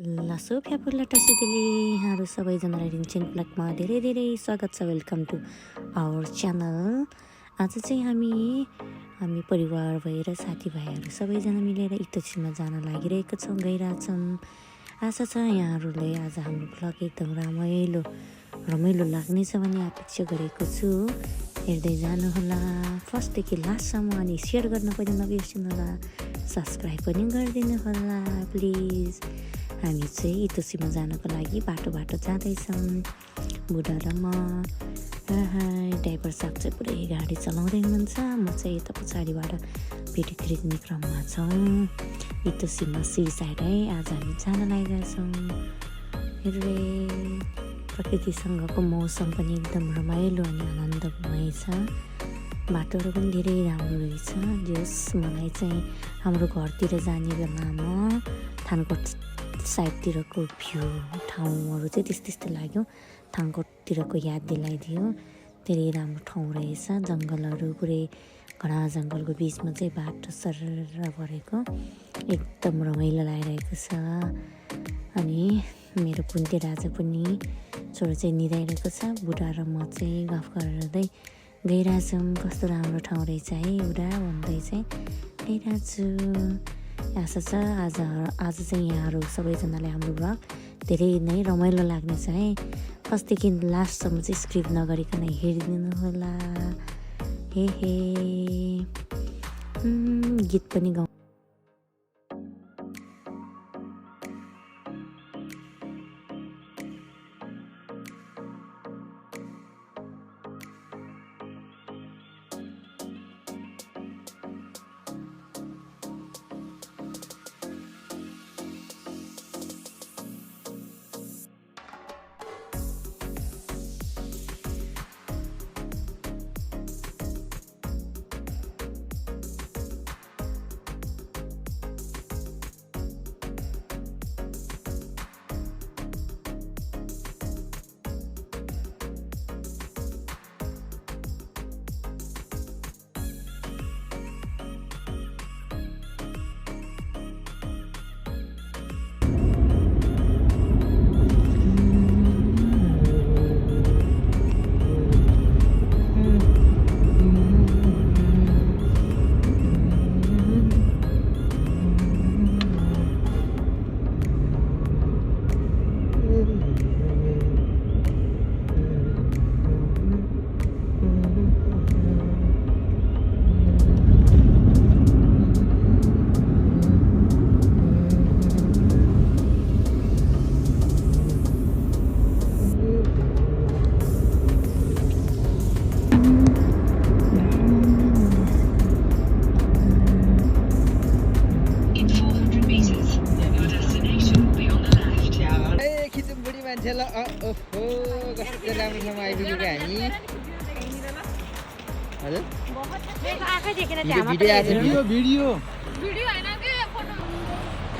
लासो फ्यापुल्ला टसिदेले यहाँहरू सबैजनालाई रिन्छेन ब्लगमा धेरै धेरै स्वागत छ। Welcome to our channel. आज चाहिँ हामी परिवार भएर साथीभाइहरू सबैजना मिलेर इतोसिमा जान लागिरहेको छौँ, गइरहेछौँ। आशा छ यहाँहरूले आज हाम्रो ब्लग एकदम रमाइलो लाग्नेछ भन्ने अपेक्षा गरेको छु। हेर्दै जानुहोला फर्स्टदेखि लास्टसम्म, अनि सेयर गर्न पनि नबिर्सिनुहोला, सब्सक्राइब पनि गरिदिनु होला प्लिज। हामी चाहिँ इतोसिमा जानको लागि बाटो जाँदैछौँ, बुढा र म। ड्राइभर साहब चाहिँ पुरै गाडी चलाउँदै हुनुहुन्छ, म चाहिँ यता पछाडिबाट भिडियो खरिद्ने क्रममा छौँ। इतोसिमा सी साइड है आज हामी जान लागिरहेछौँ। हेर्दै प्रकृतिसँगको मौसम पनि एकदम रमाइलो अनि आनन्दमय छ। बाटोहरू पनि धेरै राम्रो रहेछ। जस मलाई चाहिँ हाम्रो घरतिर जाने बेलामा थानकोट साइडतिरको भ्यू ठाउँहरू चाहिँ त्यस्तै लाग्यो। थानकोटतिरको याद दिलाइदियो। धेरै राम्रो ठाउँ रहेछ। जङ्गलहरू पुरै घना जङ्गलको बिचमा चाहिँ बाटो सरर परेको एकदम रमाइलो लागिरहेको छ। अनि मेरो पुन्ते राजा पनि छोरो चाहिँ निदाइरहेको छ। बुढा र म चाहिँ गफ गर्दै गइरहेछौँ। कस्तो राम्रो ठाउँ रहेछ है बुढा भन्दै चाहिँ गइरहेछु। आशा छ आज चाहिँ यहाँहरू सबैजनाले हाम्रो ब्लग धेरै नै रमाइलो लाग्नेछ है। फर्स्टदेखि लास्टसम्म चाहिँ स्क्रिप्ट नगरिकन हेरिदिनु होला। हे गीत पनि गाउँ।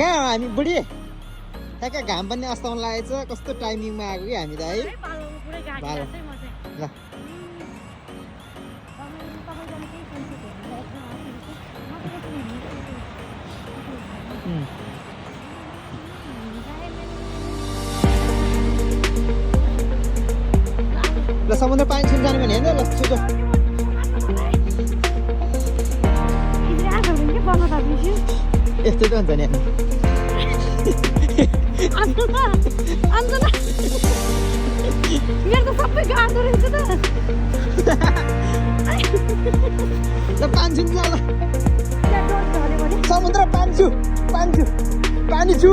कहाँ हो हामी बुढी? ठ्याक्क घाम पनि अस्ताउन लागेको छ। कस्तो टाइमिङमा आएको कि हामी त है। ल ल समुद्र पानी छुन जाने भने हेर्नु ल छिटो। यस्तै त हुन्छ नि। ल पानी छु ल समुद्र पानी छु ल पानी छु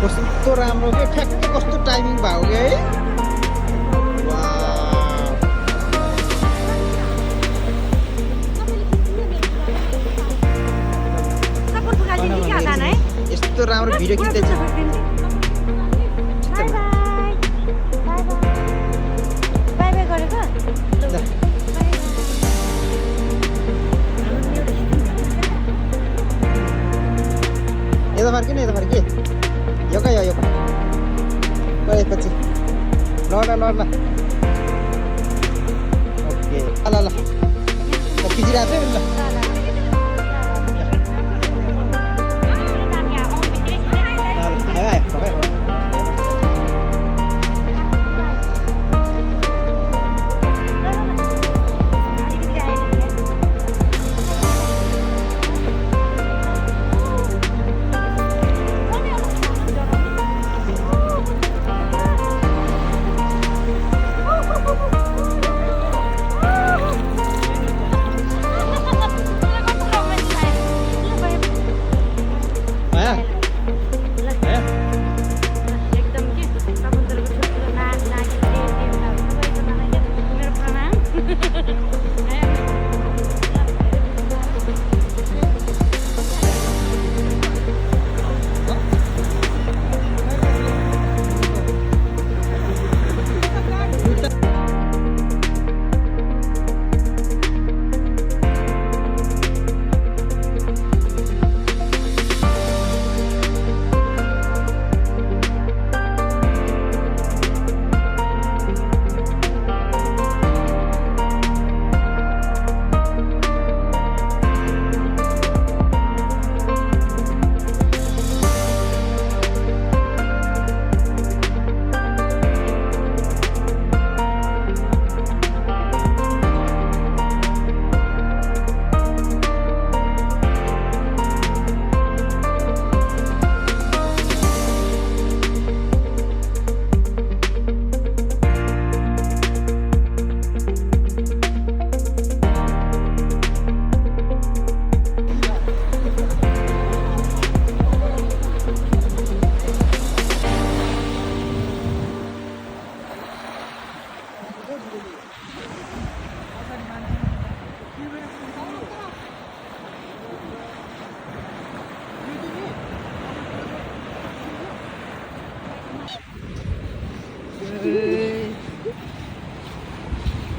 कस्तो राम्रो के ठ्याक्कै कस्तो टाइमिङ भयो कि है। यस्तो राम्रो भिडियो खिच्दैछ। ल ल ओके ल ल खिचिरहेको छ ल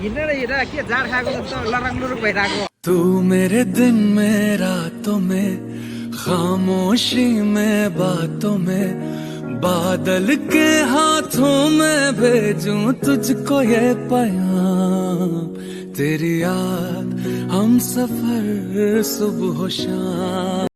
हिँडेर के जाड खाएको जस्तो लरङ लुरुक भइरहेको तू मेरे दिन में रातों में खामोशी में बातों में बादल के हाथों में भेजूं तुझको ये पैगाम तेरी याद हम सफर सुबह शाम